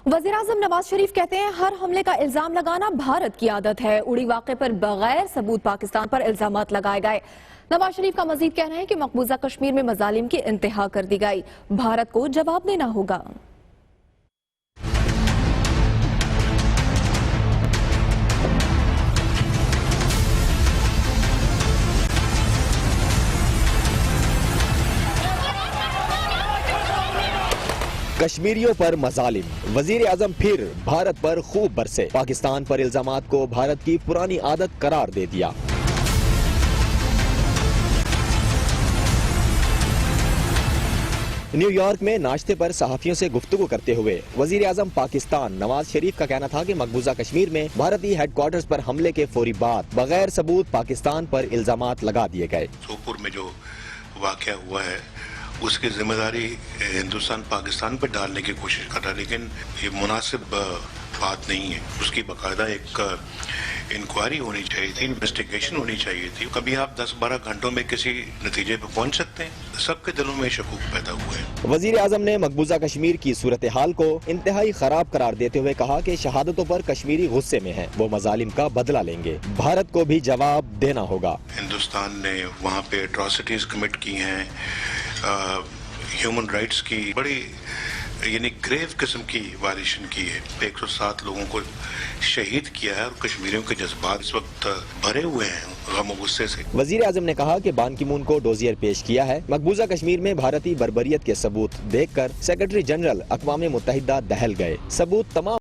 वज़ीर-ए-आज़म नवाज शरीफ कहते हैं हर हमले का इल्जाम लगाना भारत की आदत है। उड़ी वाक़े पर बगैर सबूत पाकिस्तान पर इल्जामात लगाए गए। नवाज शरीफ का मजीद कहना है कि मकबूजा कश्मीर में मजालिम की इंतहा कर दी गई, भारत को जवाब देना होगा। कश्मीरियों पर मजालिम, वजीर आजम फिर भारत पर खूब बरसे, पाकिस्तान पर इल्जामात को भारत की पुरानी आदत करार दे दिया। न्यूयॉर्क में नाश्ते पर सहाफियों से गुफ्तगू करते हुए वजीर आजम पाकिस्तान नवाज शरीफ का कहना था कि मकबूजा कश्मीर में भारतीय हेडक्वार्टर्स पर हमले के फौरी बाद बगैर सबूत पाकिस्तान पर इल्जामात लगा दिए गए। सोपुर में जो वाक़या हुआ है उसकी जिम्मेदारी हिंदुस्तान पाकिस्तान पर डालने की कोशिश कर रहा है, लेकिन ये मुनासिब बात नहीं है। उसकी बाकायदा एक इंक्वायरी होनी चाहिए थी, इन्वेस्टिगेशन होनी चाहिए थी। कभी आप 10-12 घंटों में किसी नतीजे पर पहुंच सकते हैं? सबके दिलों में शकूक पैदा हुए हैं। वजीर आजम ने मकबूजा कश्मीर की सूरत हाल को इंतहाई खराब करार देते हुए कहा कि शहादतों पर कश्मीरी गुस्से में हैं, वो मजालिम का बदला लेंगे, भारत को भी जवाब देना होगा। हिंदुस्तान ने वहाँ पे एट्रॉसिटीज कमिट की हैं, ह्यूमन राइट्स की बड़ी यानी ग्रेव किस्म की वायलेशन की है। 107 लोगों को शहीद किया है और कश्मीरियों के जज्बात इस वक्त भरे हुए हैं गम और गुस्से से। वजीर आजम ने कहा कि बान की मून को डोजियर पेश किया है। मकबूजा कश्मीर में भारतीय बर्बरियत के सबूत देखकर सेक्रेटरी जनरल अक़वाम मुत्तहिदा दहल गए। सबूत तमाम